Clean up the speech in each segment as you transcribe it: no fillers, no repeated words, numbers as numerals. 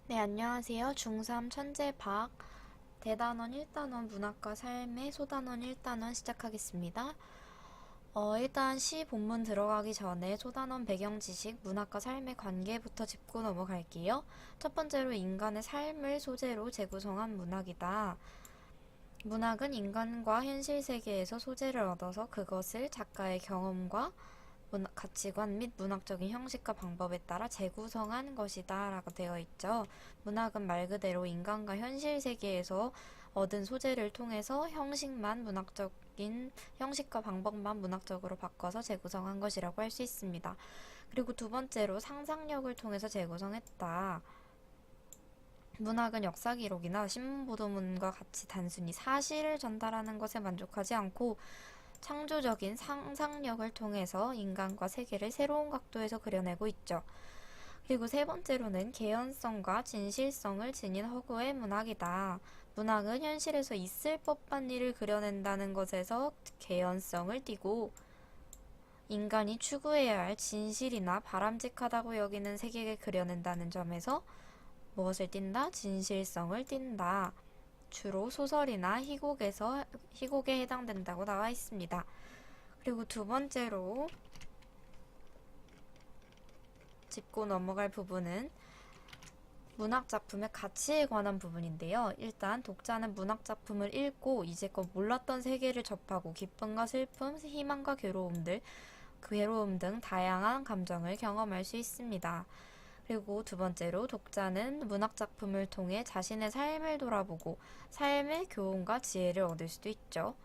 네, 안녕하세요. 중3 천재박 대단원 1단원 문학과 삶의 소단원 1단원 시작하겠습니다. 일단 시 본문 들어가기 전에 소단원 배경 지식, 문학과 삶의 관계부터 짚고 넘어갈게요. 첫 번째로 인간의 삶을 소재로 재구성한 문학이다. 문학은 인간과 현실 세계에서 소재를 얻어서 그것을 작가의 경험과 가치관 및 문학적인 형식과 방법에 따라 재구성한 것이다 라고 되어 있죠. 문학은 말 그대로 인간과 현실 세계에서 얻은 소재를 통해서 형식과 방법만 문학적으로 바꿔서 재구성한 것이라고 할 수 있습니다. 그리고 두 번째로 상상력을 통해서 재구성했다. 문학은 역사 기록이나 신문 보도문과 같이 단순히 사실을 전달하는 것에 만족하지 않고 창조적인 상상력을 통해서 인간과 세계를 새로운 각도에서 그려내고 있죠. 그리고 세 번째로는 개연성과 진실성을 지닌 허구의 문학이다. 문학은 현실에서 있을 법한 일을 그려낸다는 것에서 개연성을 띠고 인간이 추구해야 할 진실이나 바람직하다고 여기는 세계를 그려낸다는 점에서 무엇을 띈다? 진실성을 띈다. 주로 소설이나 희곡에 해당된다고 나와 있습니다. 그리고 두 번째로 짚고 넘어갈 부분은 문학작품의 가치에 관한 부분인데요. 일단 독자는 문학작품을 읽고 이제껏 몰랐던 세계를 접하고 기쁨과 슬픔, 희망과 괴로움 등 다양한 감정을 경험할 수 있습니다. 그리고 두 번째로 독자는 문학작품을 통해 자신의 삶을 돌아보고 삶의 교훈과 지혜를 얻을 수도 있죠.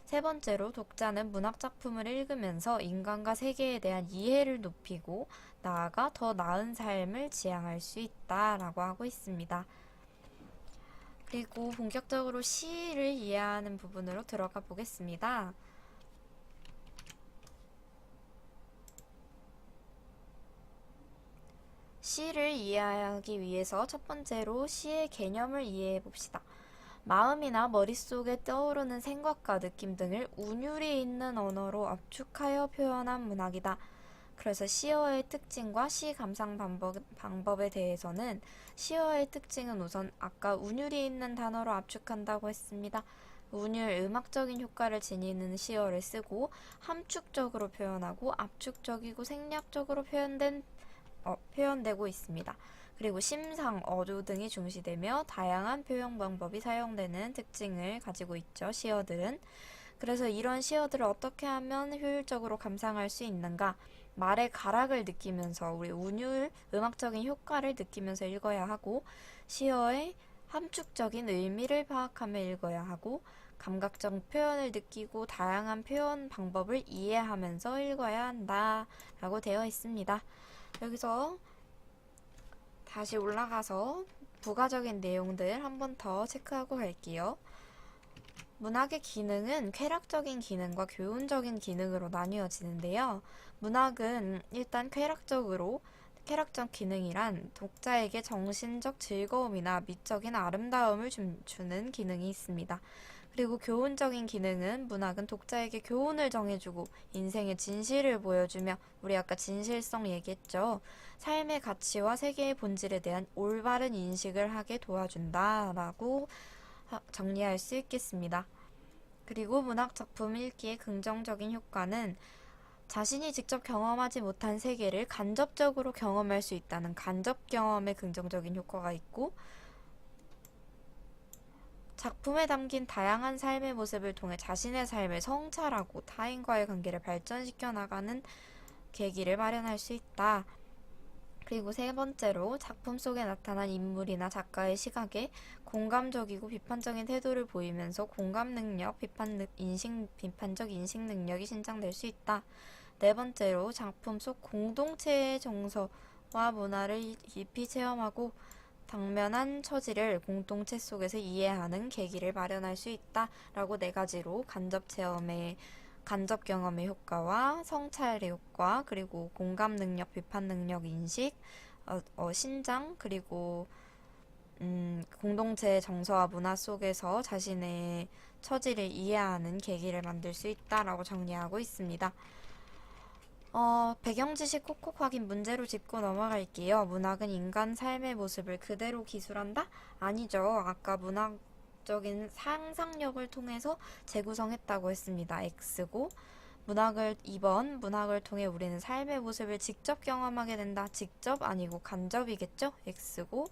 세 번째로 독자는 문학작품을 읽으면서 인간과 세계에 대한 이해를 높이고 나아가 더 나은 삶을 지향할 수 있다라고 하고 있습니다. 그리고 본격적으로 시를 이해하는 부분으로 들어가 보겠습니다. 시를 이해하기 위해서 첫 번째로 시의 개념을 이해해 봅시다. 마음이나 머릿속에 떠오르는 생각과 느낌 등을 운율이 있는 언어로 압축하여 표현한 문학이다. 그래서 시어의 특징과 시 감상 방법에 대해서는 시어의 특징은 우선 아까 운율이 있는 단어로 압축한다고 했습니다. 운율, 음악적인 효과를 지니는 시어를 쓰고 함축적으로 표현하고 압축적이고 생략적으로 표현되고 있습니다. 그리고 심상, 어조 등이 중시되며 다양한 표현 방법이 사용되는 특징을 가지고 있죠. 시어들은. 그래서 이런 시어들을 어떻게 하면 효율적으로 감상할 수 있는가? 말의 가락을 느끼면서 우리 운율, 음악적인 효과를 느끼면서 읽어야 하고 시어의 함축적인 의미를 파악하며 읽어야 하고 감각적 표현을 느끼고 다양한 표현 방법을 이해하면서 읽어야 한다라고 되어 있습니다. 여기서 다시 올라가서 부가적인 내용들 한 번 더 체크하고 갈게요. 문학의 기능은 쾌락적인 기능과 교훈적인 기능으로 나뉘어지는데요. 문학은 일단 쾌락적 기능이란 독자에게 정신적 즐거움이나 미적인 아름다움을 주는 기능이 있습니다. 그리고 교훈적인 기능은 문학은 독자에게 교훈을 정해주고 인생의 진실을 보여주며 우리 아까 진실성 얘기했죠. 삶의 가치와 세계의 본질에 대한 올바른 인식을 하게 도와준다라고 정리할 수 있겠습니다. 그리고 문학작품 읽기의 긍정적인 효과는 자신이 직접 경험하지 못한 세계를 간접적으로 경험할 수 있다는 간접 경험의 긍정적인 효과가 있고 작품에 담긴 다양한 삶의 모습을 통해 자신의 삶을 성찰하고 타인과의 관계를 발전시켜 나가는 계기를 마련할 수 있다. 그리고 세 번째로 작품 속에 나타난 인물이나 작가의 시각에 공감적이고 비판적인 태도를 보이면서 공감 능력, 비판적 인식 능력이 신장될 수 있다. 네 번째로 작품 속 공동체의 정서와 문화를 깊이 체험하고 당면한 처지를 공동체 속에서 이해하는 계기를 마련할 수 있다라고 네 가지로 간접 경험의 효과와 성찰의 효과, 그리고 공감 능력, 비판 능력, 인식, 신장, 그리고 공동체의 정서와 문화 속에서 자신의 처지를 이해하는 계기를 만들 수 있다라고 정리하고 있습니다. 배경 지식 콕콕 확인 문제로 짚고 넘어갈게요. 문학은 인간 삶의 모습을 그대로 기술한다? 아니죠. 아까 문학적인 상상력을 통해서 재구성했다고 했습니다. X고. 2번, 문학을 통해 우리는 삶의 모습을 직접 경험하게 된다. 직접 아니고 간접이겠죠? X고.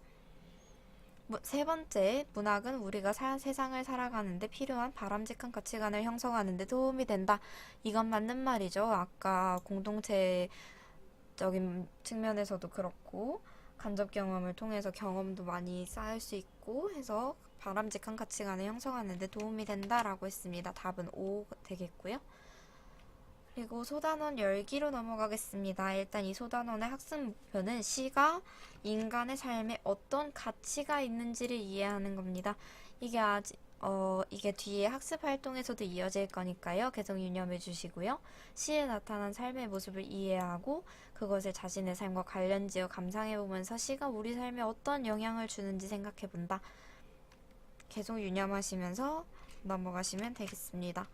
세 번째, 문학은 우리가 세상을 살아가는데 필요한 바람직한 가치관을 형성하는 데 도움이 된다. 이건 맞는 말이죠. 아까 공동체적인 측면에서도 그렇고, 간접 경험을 통해서 경험도 많이 쌓을 수 있고 해서 바람직한 가치관을 형성하는 데 도움이 된다라고 했습니다. 답은 O 되겠고요. 그리고 소단원 열기로 넘어가겠습니다. 일단 이 소단원의 학습 목표는 시가 인간의 삶에 어떤 가치가 있는지를 이해하는 겁니다. 이게 뒤에 학습 활동에서도 이어질 거니까요. 계속 유념해 주시고요. 시에 나타난 삶의 모습을 이해하고 그것을 자신의 삶과 관련지어 감상해 보면서 시가 우리 삶에 어떤 영향을 주는지 생각해 본다. 계속 유념하시면서 넘어가시면 되겠습니다.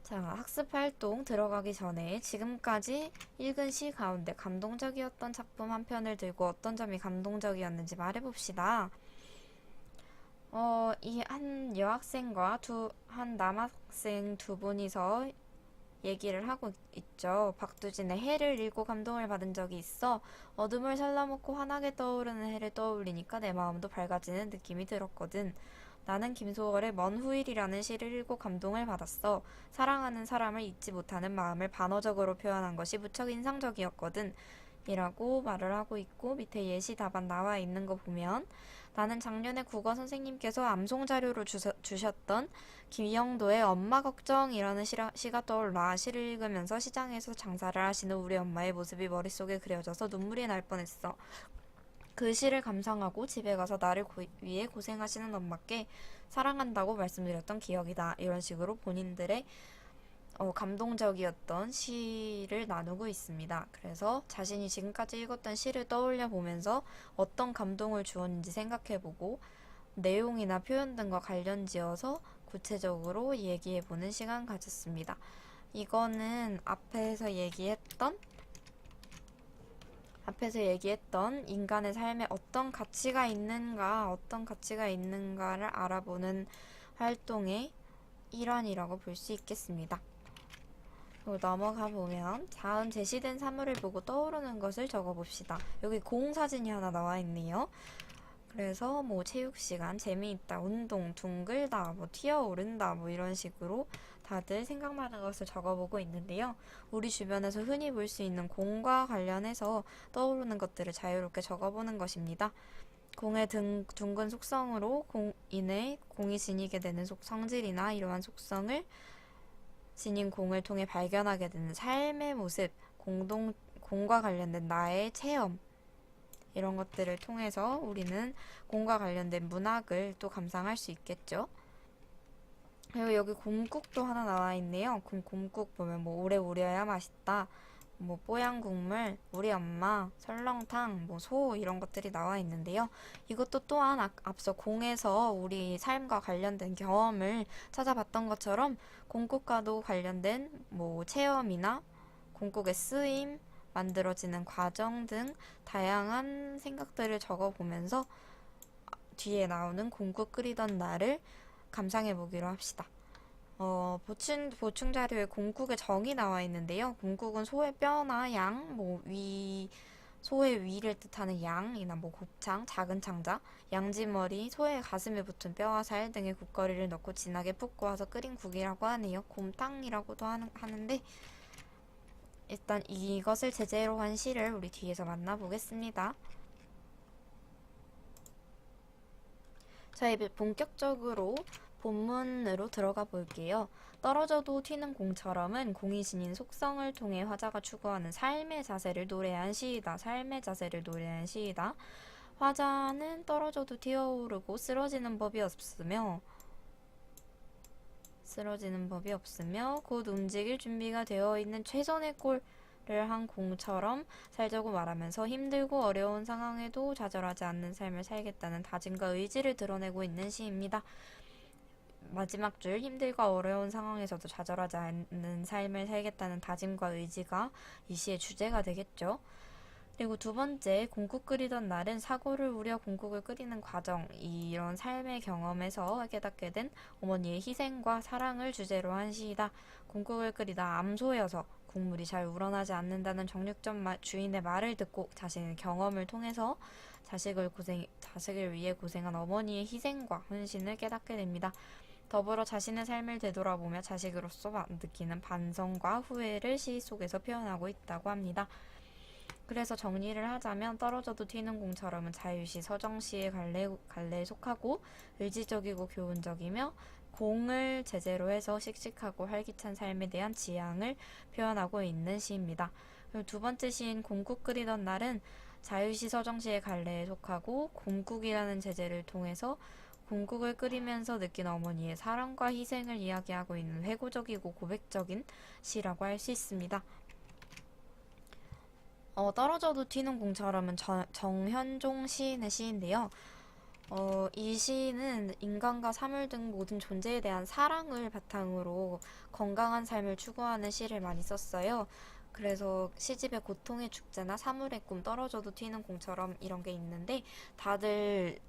자, 학습 활동 들어가기 전에 지금까지 읽은 시 가운데 감동적이었던 작품 한 편을 들고 어떤 점이 감동적이었는지 말해봅시다. 이 한 여학생과 한 남학생 두 분이서 얘기를 하고 있죠. 박두진의 해를 읽고 감동을 받은 적이 있어. 어둠을 살라먹고 환하게 떠오르는 해를 떠올리니까 내 마음도 밝아지는 느낌이 들었거든. 나는 김소월의 먼 후일이라는 시를 읽고 감동을 받았어. 사랑하는 사람을 잊지 못하는 마음을 반어적으로 표현한 것이 무척 인상적이었거든. 이라고 말을 하고 있고 밑에 예시 답안 나와 있는 거 보면 나는 작년에 국어 선생님께서 암송 자료로 주셨던 김영도의 엄마 걱정이라는 시가 떠올라 시를 읽으면서 시장에서 장사를 하시는 우리 엄마의 모습이 머릿속에 그려져서 눈물이 날 뻔했어. 그 시를 감상하고 집에 가서 나를 위해 고생하시는 엄마께 사랑한다고 말씀드렸던 기억이다. 이런 식으로 본인들의 감동적이었던 시를 나누고 있습니다. 그래서 자신이 지금까지 읽었던 시를 떠올려 보면서 어떤 감동을 주었는지 생각해보고 내용이나 표현 등과 관련 지어서 구체적으로 얘기해보는 시간 가졌습니다. 이거는 앞에서 얘기했던 인간의 삶에 어떤 가치가 있는가를 알아보는 활동의 일환이라고 볼 수 있겠습니다. 넘어가 보면 다음 제시된 사물을 보고 떠오르는 것을 적어봅시다. 여기 공 사진이 하나 나와 있네요. 그래서 체육 시간, 재미있다, 운동, 둥글다, 튀어오른다, 이런 식으로 다들 생각나는 것을 적어보고 있는데요. 우리 주변에서 흔히 볼 수 있는 공과 관련해서 떠오르는 것들을 자유롭게 적어보는 것입니다. 공의 둥근 속성으로 공이 지니게 되는 성질이나 이러한 속성을 지닌 공을 통해 발견하게 되는 삶의 모습, 공과 관련된 나의 체험, 이런 것들을 통해서 우리는 공과 관련된 문학을 또 감상할 수 있겠죠. 그리고 여기 곰국도 하나 나와 있네요. 곰국 보면 오래 우려야 맛있다, 뽀얀 국물, 우리 엄마, 설렁탕, 소 이런 것들이 나와 있는데요. 이것도 또한 앞서 공에서 우리 삶과 관련된 경험을 찾아봤던 것처럼 공국과도 관련된 체험이나 공국의 쓰임, 만들어지는 과정 등 다양한 생각들을 적어보면서 뒤에 나오는 공국 끓이던 날을 감상해 보기로 합시다. 보충 자료에 공국의 정의 나와 있는데요. 공국은 소의 뼈나 양, 소의 위를 뜻하는 양이나 곱창, 작은 창자, 양지머리, 소의 가슴에 붙은 뼈와 살 등의 국거리를 넣고 진하게 푹 고아서 끓인 국이라고 하네요. 곰탕이라고도 하는데 일단 이것을 제재로 한 시를 우리 뒤에서 만나보겠습니다. 자, 이제 본격적으로 본문으로 들어가 볼게요. 떨어져도 튀는 공처럼은 공이 지닌 속성을 통해 화자가 추구하는 삶의 자세를 노래한 시이다. 삶의 자세를 노래한 시이다. 화자는 떨어져도 튀어오르고 쓰러지는 법이 없으며 곧 움직일 준비가 되어 있는 최선의 꼴을 한 공처럼 살자고 말하면서 힘들고 어려운 상황에도 좌절하지 않는 삶을 살겠다는 다짐과 의지를 드러내고 있는 시입니다. 마지막 줄 힘들고 어려운 상황에서도 좌절하지 않는 삶을 살겠다는 다짐과 의지가 이 시의 주제가 되겠죠. 그리고 두 번째, 공국 끓이던 날은 사고를 우려 공국을 끓이는 과정, 이런 삶의 경험에서 깨닫게 된 어머니의 희생과 사랑을 주제로 한 시이다. 공국을 끓이다 암소여서 국물이 잘 우러나지 않는다는 정육점 주인의 말을 듣고 자신의 경험을 통해서 자식을 위해 고생한 어머니의 희생과 헌신을 깨닫게 됩니다. 더불어 자신의 삶을 되돌아보며 자식으로서 느끼는 반성과 후회를 시 속에서 표현하고 있다고 합니다. 그래서 정리를 하자면 떨어져도 튀는 공처럼은 자유시 서정시의 갈래에 속하고 의지적이고 교훈적이며 공을 제재로 해서 씩씩하고 활기찬 삶에 대한 지향을 표현하고 있는 시입니다. 그리고 두 번째 시인 공국 끓이던 날은 자유시 서정시의 갈래에 속하고 공국이라는 제재를 통해서 공국을 끓이면서 느낀 어머니의 사랑과 희생을 이야기하고 있는 회고적이고 고백적인 시라고 할 수 있습니다. 떨어져도 튀는 공처럼은 정현종 시인의 시인데요. 이 시인은 인간과 사물 등 모든 존재에 대한 사랑을 바탕으로 건강한 삶을 추구하는 시를 많이 썼어요. 그래서 시집에 고통의 축제나 사물의 꿈, 떨어져도 튀는 공처럼 이런 게 있는데 다들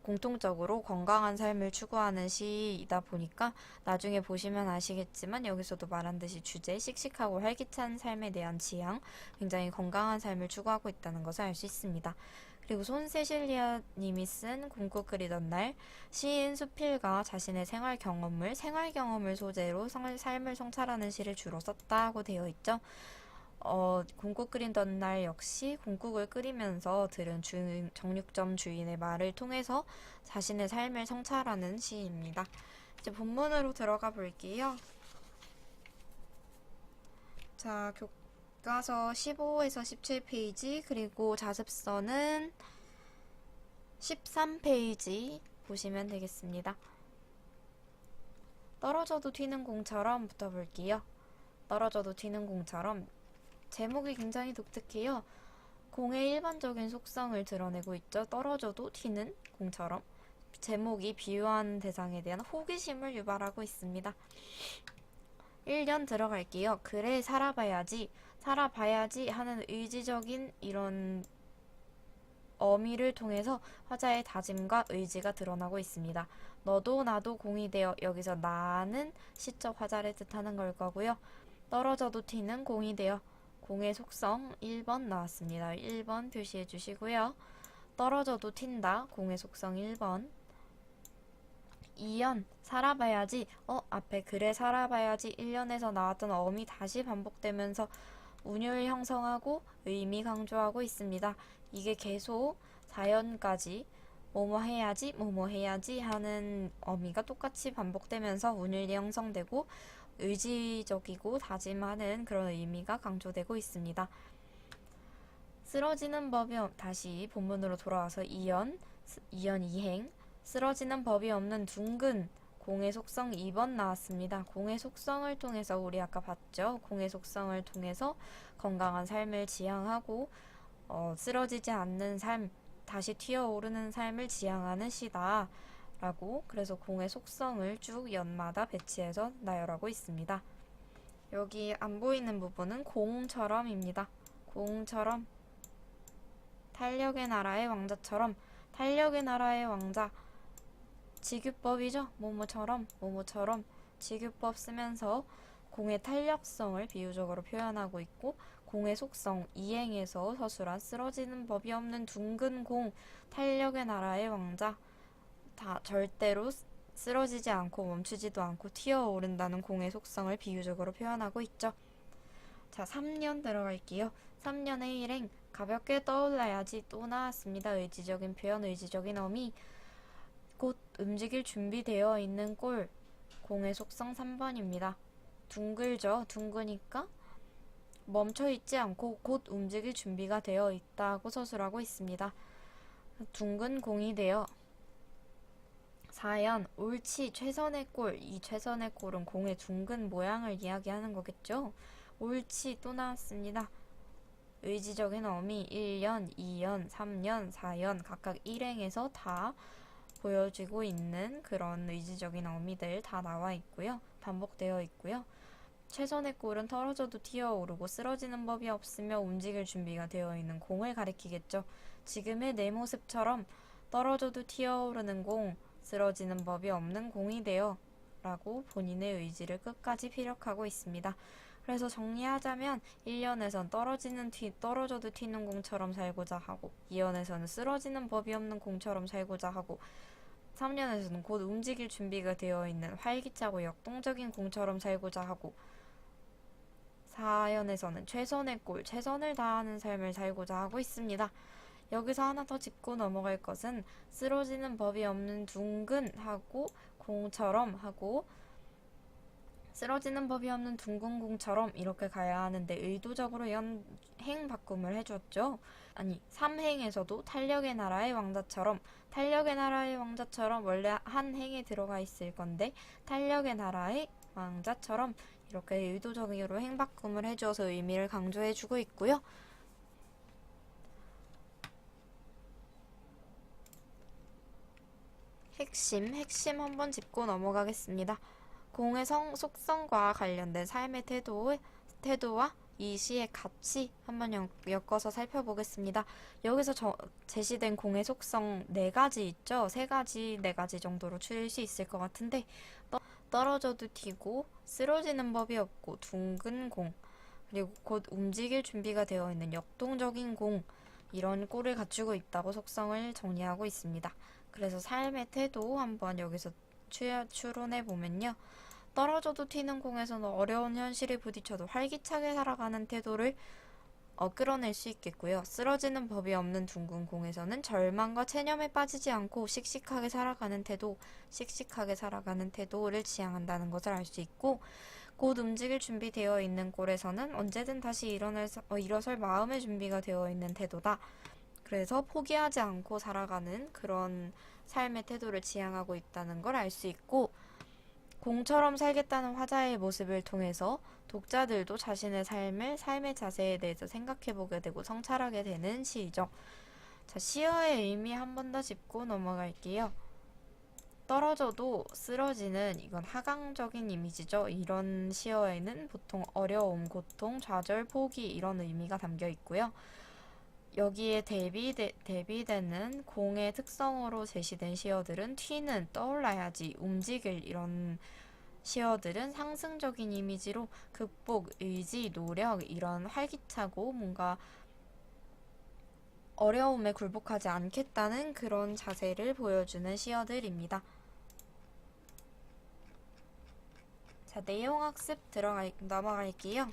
공통적으로 건강한 삶을 추구하는 시이다 보니까 나중에 보시면 아시겠지만 여기서도 말한 듯이 주제, 씩씩하고 활기찬 삶에 대한 지향, 굉장히 건강한 삶을 추구하고 있다는 것을 알 수 있습니다. 그리고 손세실리아 님이 쓴 공국 끓이던 날, 시인 수필가 자신의 생활 경험을 소재로 삶을 성찰하는 시를 주로 썼다고 되어 있죠. 공국 끓이던 날 역시 공국을 끓이면서 들은 정육점 주인의 말을 통해서 자신의 삶을 성찰하는 시입니다. 이제 본문으로 들어가 볼게요. 자, 교과서 15에서 17페이지, 그리고 자습서는 13페이지 보시면 되겠습니다. 떨어져도 튀는 공처럼 붙어볼게요. 떨어져도 튀는 공처럼 제목이 굉장히 독특해요. 공의 일반적인 속성을 드러내고 있죠. 떨어져도 튀는 공처럼 제목이 비유한 대상에 대한 호기심을 유발하고 있습니다. 1년 들어갈게요. 그래 살아봐야지 하는 의지적인 이런 어미를 통해서 화자의 다짐과 의지가 드러나고 있습니다. 너도 나도 공이 되어, 여기서 나는 시적 화자를 뜻하는 걸 거고요. 떨어져도 튀는 공이 되어, 공의 속성 1번 나왔습니다. 1번 표시해 주시고요. 떨어져도 튄다. 공의 속성 1번. 2연 살아봐야지. 앞에 그래 살아봐야지 1년에서 나왔던 어미 다시 반복되면서 운율 형성하고 의미 강조하고 있습니다. 이게 계속 4연까지 뭐뭐 해야지 하는 어미가 똑같이 반복되면서 운율이 형성되고 의지적이고 다짐하는 그런 의미가 강조되고 있습니다. 쓰러지는 법이 다시 본문으로 돌아와서 2연 이행 쓰러지는 법이 없는 둥근 공의 속성 2번 나왔습니다. 공의 속성을 통해서 우리 아까 봤죠. 공의 속성을 통해서 건강한 삶을 지향하고 쓰러지지 않는 삶, 다시 튀어오르는 삶을 지향하는 시다 라고, 그래서 공의 속성을 쭉 연마다 배치해서 나열하고 있습니다. 여기 안 보이는 부분은 공처럼입니다. 공처럼, 탄력의 나라의 왕자처럼, 탄력의 나라의 왕자, 지규법이죠. 뭐뭐처럼 지규법 쓰면서 공의 탄력성을 비유적으로 표현하고 있고, 공의 속성 이행에서 서술한 쓰러지는 법이 없는 둥근 공, 탄력의 나라의 왕자, 다 절대로 쓰러지지 않고 멈추지도 않고 튀어오른다는 공의 속성을 비유적으로 표현하고 있죠. 자, 3년 들어갈게요. 3년의 일행, 가볍게 떠올라야지 또 나왔습니다. 의지적인 표현, 의지적인 어미, 곧 움직일 준비되어 있는 꼴, 공의 속성 3번입니다. 둥글죠. 둥그니까 멈춰있지 않고 곧 움직일 준비가 되어 있다고 서술하고 있습니다. 둥근 공이 되어 4연 옳지 최선의 골, 이 최선의 골은 공의 둥근 모양을 이야기하는 거겠죠. 옳지 또 나왔습니다. 의지적인 어미 1연, 2연, 3연, 4연 각각 일행에서 다 보여지고 있는 그런 의지적인 의미들 다 나와 있고요. 반복되어 있고요. 최선의 골은 떨어져도 튀어오르고 쓰러지는 법이 없으며 움직일 준비가 되어 있는 공을 가리키겠죠. 지금의 내 모습처럼 떨어져도 튀어오르는 공, 쓰러지는 법이 없는 공이 되어 라고 본인의 의지를 끝까지 피력하고 있습니다. 그래서 정리하자면 1년에선 떨어져도 튀는 공처럼 살고자 하고 2년에서는 쓰러지는 법이 없는 공처럼 살고자 하고 3년에서는 곧 움직일 준비가 되어 있는 활기차고 역동적인 공처럼 살고자 하고 4년에서는 최선의 골, 최선을 다하는 삶을 살고자 하고 있습니다. 여기서 하나 더 짚고 넘어갈 것은 쓰러지는 법이 없는 둥근 하고 공처럼 하고 쓰러지는 법이 없는 둥근 공처럼 이렇게 가야 하는데 의도적으로 행 바꿈을 해줬죠. 아니 3행에서도 탄력의 나라의 왕자처럼 원래 한 행에 들어가 있을 건데 탄력의 나라의 왕자처럼 이렇게 의도적으로 행 바꿈을 해줘서 의미를 강조해주고 있고요. 핵심 한번 짚고 넘어가겠습니다. 공의 속성과 관련된 삶의 태도와 이 시의 가치 한번 엮어서 살펴보겠습니다. 여기서 제시된 공의 속성 4가지 있죠? 3가지, 4가지 정도로 추릴 수 있을 것 같은데 떨어져도 튀고 쓰러지는 법이 없고 둥근 공 그리고 곧 움직일 준비가 되어 있는 역동적인 공 이런 꼴을 갖추고 있다고 속성을 정리하고 있습니다. 그래서 삶의 태도 한번 여기서 추론해 보면요. 떨어져도 튀는 공에서는 어려운 현실에 부딪혀도 활기차게 살아가는 태도를 끌어낼 수 있겠고요. 쓰러지는 법이 없는 둥근 공에서는 절망과 체념에 빠지지 않고 씩씩하게 살아가는 태도를 지향한다는 것을 알 수 있고 곧 움직일 준비되어 있는 꼴에서는 언제든 다시 일어설 마음의 준비가 되어 있는 태도다. 그래서 포기하지 않고 살아가는 그런 삶의 태도를 지향하고 있다는 걸 알 수 있고 공처럼 살겠다는 화자의 모습을 통해서 독자들도 자신의 삶의 자세에 대해서 생각해보게 되고 성찰하게 되는 시이죠. 자, 시어의 의미 한 번 더 짚고 넘어갈게요. 떨어져도 쓰러지는 이건 하강적인 이미지죠. 이런 시어에는 보통 어려움, 고통, 좌절, 포기 이런 의미가 담겨 있고요. 여기에 대비되는 공의 특성으로 제시된 시어들은 튀는, 떠올라야지, 움직일 이런 시어들은 상승적인 이미지로 극복, 의지, 노력 이런 활기차고 뭔가 어려움에 굴복하지 않겠다는 그런 자세를 보여주는 시어들입니다. 자, 내용학습 넘어갈게요.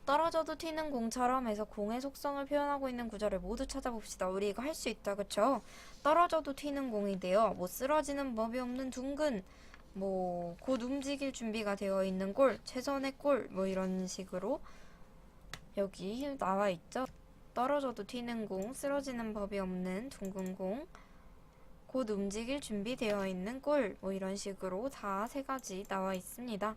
떨어져도 튀는 공처럼 해서 공의 속성을 표현하고 있는 구절을 모두 찾아봅시다. 우리 이거 할 수 있다, 그쵸? 떨어져도 튀는 공인데요. 쓰러지는 법이 없는 둥근, 곧 움직일 준비가 되어 있는 골, 최선의 골, 이런 식으로 여기 나와 있죠. 떨어져도 튀는 공, 쓰러지는 법이 없는 둥근 공, 곧 움직일 준비되어 있는 골, 이런 식으로 다 3가지 나와 있습니다.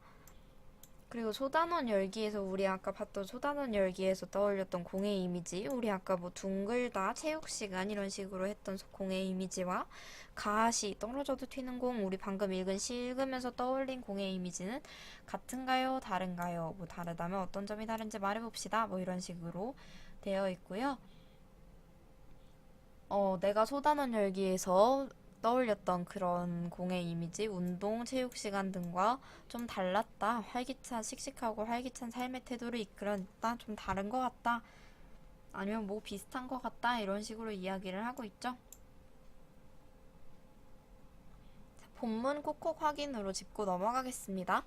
그리고 소단원 열기에서 우리 아까 봤던 소단원 열기에서 떠올렸던 공의 이미지, 우리 아까 둥글다, 체육시간 이런 식으로 했던 공의 이미지와 가시, 떨어져도 튀는 공, 우리 방금 읽은 시 읽으면서 떠올린 공의 이미지는 같은가요? 다른가요? 다르다면 어떤 점이 다른지 말해봅시다. 이런 식으로 되어 있고요. 내가 소단원 열기에서 떠올렸던 그런 공의 이미지, 운동, 체육시간 등과 좀 달랐다. 씩씩하고 활기찬 삶의 태도를 이끌었다. 좀 다른 것 같다. 아니면 비슷한 것 같다. 이런 식으로 이야기를 하고 있죠. 자, 본문 꼭꼭 확인으로 짚고 넘어가겠습니다.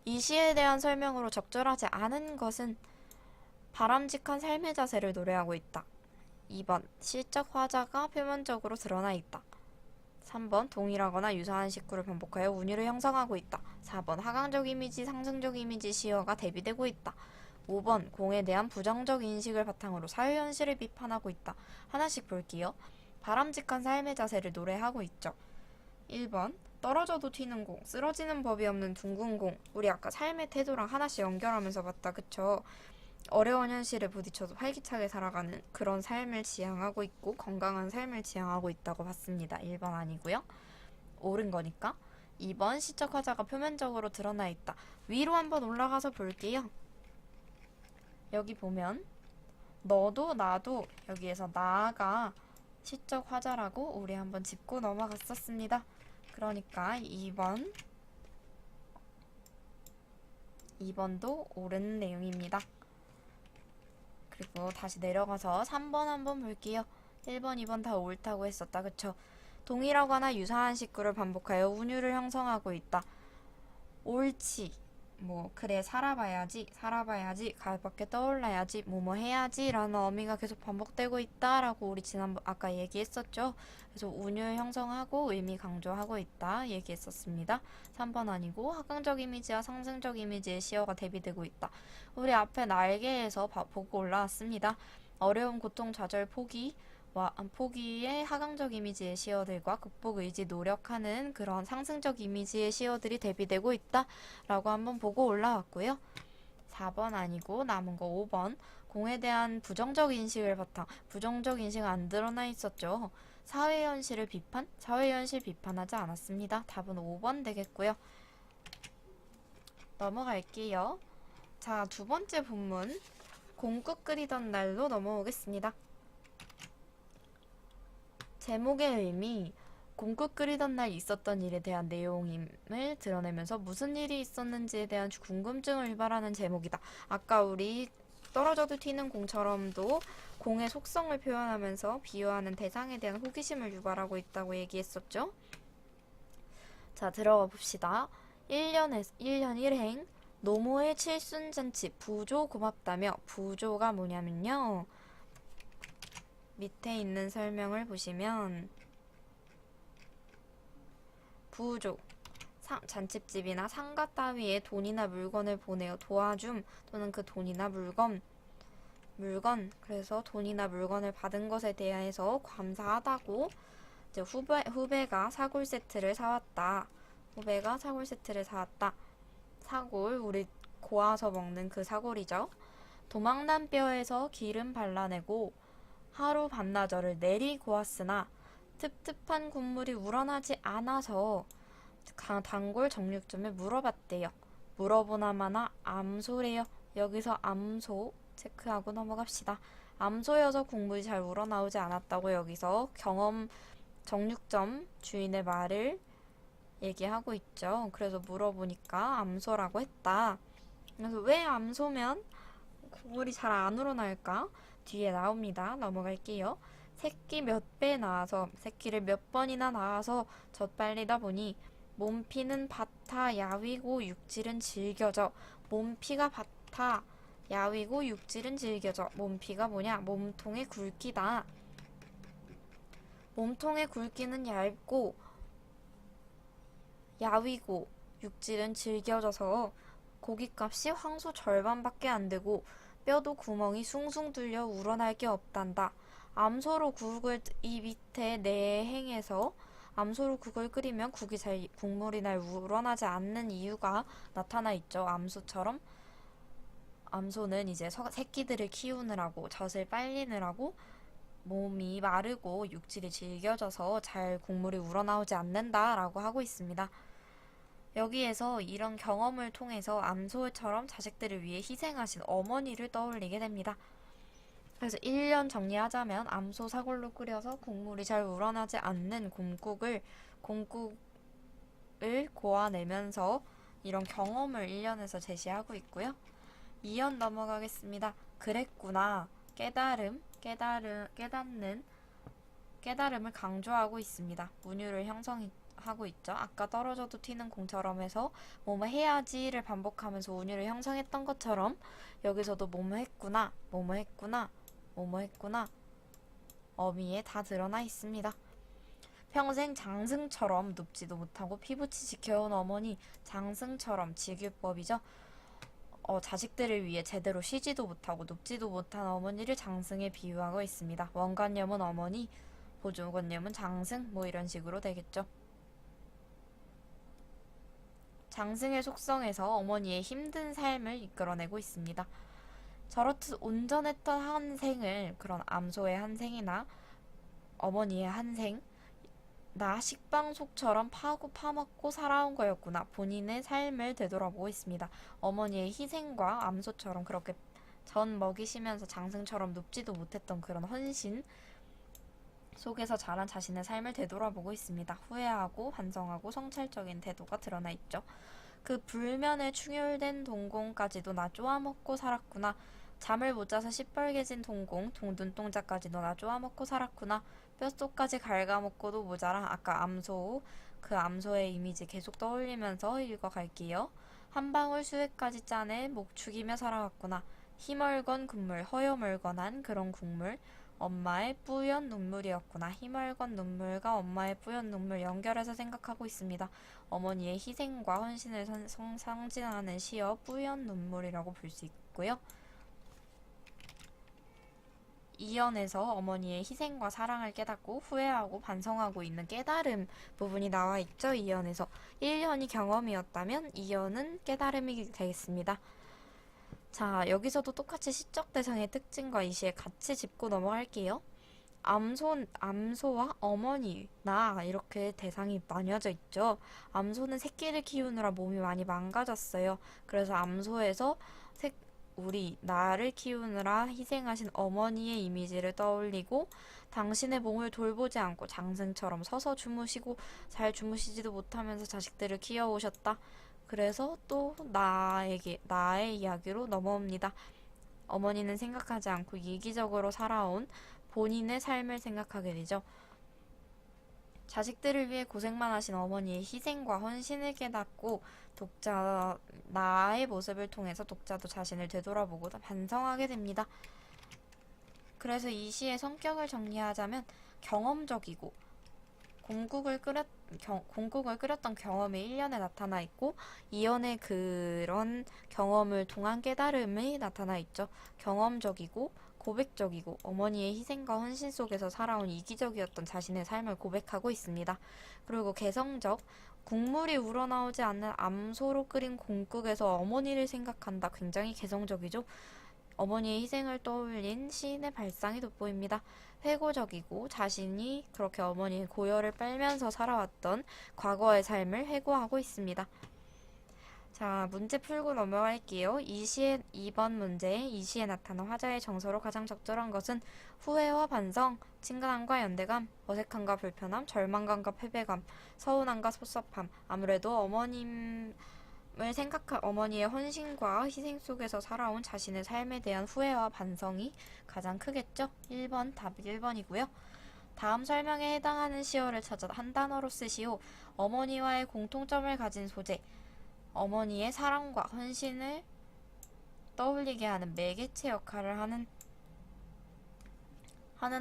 이 시에 대한 설명으로 적절하지 않은 것은 바람직한 삶의 자세를 노래하고 있다. 2번, 시적 화자가 표면적으로 드러나 있다. 3번, 동일하거나 유사한 식구를 반복하여 운율을 형성하고 있다. 4번, 하강적 이미지, 상승적 이미지 시어가 대비되고 있다. 5번, 공에 대한 부정적 인식을 바탕으로 사회현실을 비판하고 있다. 하나씩 볼게요. 바람직한 삶의 자세를 노래하고 있죠. 1번, 떨어져도 튀는 공, 쓰러지는 법이 없는 둥근 공. 우리 아까 삶의 태도랑 하나씩 연결하면서 봤다, 그쵸? 어려운 현실에 부딪혀서 활기차게 살아가는 그런 삶을 지향하고 있고 건강한 삶을 지향하고 있다고 봤습니다. 1번 아니고요. 옳은 거니까. 2번 시적 화자가 표면적으로 드러나 있다. 위로 한번 올라가서 볼게요. 여기 보면 너도 나도 여기에서 나가 시적 화자라고 우리 한번 짚고 넘어갔었습니다. 그러니까 2번도 옳은 내용입니다. 그리고 다시 내려가서 3번 한번 볼게요. 1번, 2번 다 옳다고 했었다. 그쵸? 동일하거나 유사한 식구를 반복하여 운율을 형성하고 있다. 옳지. 뭐 그래 살아봐야지 가볍게 떠올라야지 뭐뭐 해야지 라는 어미가 계속 반복되고 있다라고 우리 지난번 아까 얘기했었죠. 그래서 운율 형성하고 의미 강조하고 있다 얘기했었습니다. 3번 아니고 하강적 이미지와 상승적 이미지의 시어가 대비되고 있다. 우리 앞에 날개에서 보고 올라왔습니다. 어려움, 고통, 좌절, 포기의 하강적 이미지의 시어들과 극복 의지, 노력하는 그런 상승적 이미지의 시어들이 대비되고 있다 라고 한번 보고 올라왔고요. 4번 아니고 남은 거 5번. 공에 대한 부정적 인식을 바탕. 부정적 인식은 안 드러나 있었죠. 사회현실을 비판? 사회현실 비판하지 않았습니다. 답은 5번 되겠고요. 넘어갈게요. 자, 두 번째 본문 공국 끓이던 날로 넘어오겠습니다. 제목의 의미, 공국 끓이던 날 있었던 일에 대한 내용임을 드러내면서 무슨 일이 있었는지에 대한 궁금증을 유발하는 제목이다. 아까 우리 떨어져도 튀는 공처럼도 공의 속성을 표현하면서 비유하는 대상에 대한 호기심을 유발하고 있다고 얘기했었죠. 자, 들어가 봅시다. 1년 1행 노모의 칠순잔치 부조 고맙다며. 부조가 뭐냐면요, 밑에 있는 설명을 보시면 부조, 잔칫집이나 상가 따위에 돈이나 물건을 보내어 도와줌 또는 그 돈이나 물건 그래서 돈이나 물건을 받은 것에 대해서 감사하다고. 이제 후배가 사골 세트를 사왔다. 사골, 우리 고아서 먹는 그 사골이죠. 도망난 뼈에서 기름 발라내고 하루 반나절을 내리고왔으나 텁텁한 국물이 우러나지 않아서 단골 정육점에 물어봤대요. 물어보나마나 암소래요. 여기서 암소 체크하고 넘어갑시다. 암소여서 국물이 잘 우러나오지 않았다고 여기서 정육점 주인의 말을 얘기하고 있죠. 그래서 물어보니까 암소라고 했다. 그래서 왜 암소면 국물이 잘 안 우러날까? 뒤에 나옵니다. 넘어갈게요. 새끼를 몇 번이나 낳아서 젖빨리다 보니 몸피는 밭아 야위고 육질은 질겨져. 몸피가 밭아 야위고 육질은 질겨져. 몸피가 뭐냐? 몸통의 굵기다. 몸통의 굵기는 얇고 야위고 육질은 질겨져서 고깃값이 황소 절반밖에 안 되고 뼈도 구멍이 숭숭 뚫려 우러날 게 없단다. 암소로 국을 이 밑에 내행에서 암소로 국을 끓이면 국물이 잘 우러나지 않는 이유가 나타나 있죠. 암소는 이제 새끼들을 키우느라고 젖을 빨리느라고 몸이 마르고 육질이 질겨져서 잘 국물이 우러나오지 않는다라고 하고 있습니다. 여기에서 이런 경험을 통해서 암소처럼 자식들을 위해 희생하신 어머니를 떠올리게 됩니다. 그래서 1년 정리하자면 암소 사골로 끓여서 국물이 잘 우러나지 않는 곰국을 고아내면서 이런 경험을 1년에서 제시하고 있고요. 2연 넘어가겠습니다. 그랬구나. 깨달음을 강조하고 있습니다. 문유를 형성하고 있죠. 아까 떨어져도 튀는 공처럼 해서 뭐뭐 해야지를 반복하면서 운율을 형성했던 것처럼 여기서도 뭐뭐 했구나 어미에 다 드러나 있습니다. 평생 장승처럼 눕지도 못하고 피부치 지켜온 어머니, 장승처럼 직유법이죠. 자식들을 위해 제대로 쉬지도 못하고 눕지도 못한 어머니를 장승에 비유하고 있습니다. 원관념은 어머니, 보조관념은 장승, 뭐 이런 식으로 되겠죠. 장승의 속성에서 어머니의 힘든 삶을 이끌어내고 있습니다. 저렇듯 온전했던 한 생을 그런 암소의 한 생이나 어머니의 한 생, 나 식빵속처럼 파고 파먹고 살아온 거였구나. 본인의 삶을 되돌아보고 있습니다. 어머니의 희생과 암소처럼 그렇게 전 먹이시면서 장승처럼 눕지도 못했던 그런 헌신 속에서 자란 자신의 삶을 되돌아보고 있습니다. 후회하고 반성하고 성찰적인 태도가 드러나 있죠. 그 불면에 충혈된 동공까지도 나 쪼아먹고 살았구나. 잠을 못 자서 시뻘개진 동공, 눈동자까지도 나 쪼아먹고 살았구나. 뼛속까지 갉아먹고도 모자라. 아까 암소, 그 암소의 이미지 계속 떠올리면서 읽어갈게요. 한 방울 수액까지 짜내 목 축이며 살아왔구나. 희멀건 국물, 허여멀건한 그런 국물. 엄마의 뿌연 눈물이었구나. 희멀건 눈물과 엄마의 뿌연 눈물 연결해서 생각하고 있습니다. 어머니의 희생과 헌신을 상징하는 시여 뿌연 눈물이라고 볼 수 있고요. 이연에서 어머니의 희생과 사랑을 깨닫고 후회하고 반성하고 있는 깨달음 부분이 나와 있죠. 이연에서 1년이 경험이었다면 2년은 깨달음이 되겠습니다. 자, 여기서도 똑같이 시적 대상의 특징과 이 시에 같이 짚고 넘어갈게요. 암소와 어머니, 나 이렇게 대상이 나뉘어져 있죠. 암소는 새끼를 키우느라 몸이 많이 망가졌어요. 그래서 암소에서 우리 나를 키우느라 희생하신 어머니의 이미지를 떠올리고 당신의 몸을 돌보지 않고 장승처럼 서서 주무시고 잘 주무시지도 못하면서 자식들을 키워오셨다. 그래서 또 나의 이야기로 넘어옵니다. 어머니는 생각하지 않고 이기적으로 살아온 본인의 삶을 생각하게 되죠. 자식들을 위해 고생만 하신 어머니의 희생과 헌신을 깨닫고 나의 모습을 통해서 독자도 자신을 되돌아보고 반성하게 됩니다. 그래서 이 시의 성격을 정리하자면 경험적이고 공국을 끓였던 경험이 1년에 나타나 있고 2년에 그런 경험을 통한 깨달음이 나타나 있죠. 경험적이고 고백적이고 어머니의 희생과 헌신 속에서 살아온 이기적이었던 자신의 삶을 고백하고 있습니다. 그리고 개성적, 국물이 우러나오지 않는 암소로 끓인 공국에서 어머니를 생각한다. 굉장히 개성적이죠. 어머니의 희생을 떠올린 시인의 발상이 돋보입니다. 회고적이고 자신이 그렇게 어머니의 고열을 빨면서 살아왔던 과거의 삶을 회고하고 있습니다. 자, 문제 풀고 넘어갈게요. 2번 문제, 이 시에 나타난 화자의 정서로 가장 적절한 것은 후회와 반성, 친근함과 연대감, 어색함과 불편함, 절망감과 패배감, 서운함과 섭섭함. 아무래도 어머니의 헌신과 희생 속에서 살아온 자신의 삶에 대한 후회와 반성이 가장 크겠죠? 1번, 답이 1번이고요. 다음 설명에 해당하는 시어를 찾아 한 단어로 쓰시오. 어머니와의 공통점을 가진 소재, 어머니의 사랑과 헌신을 떠올리게 하는 매개체 역할을 하는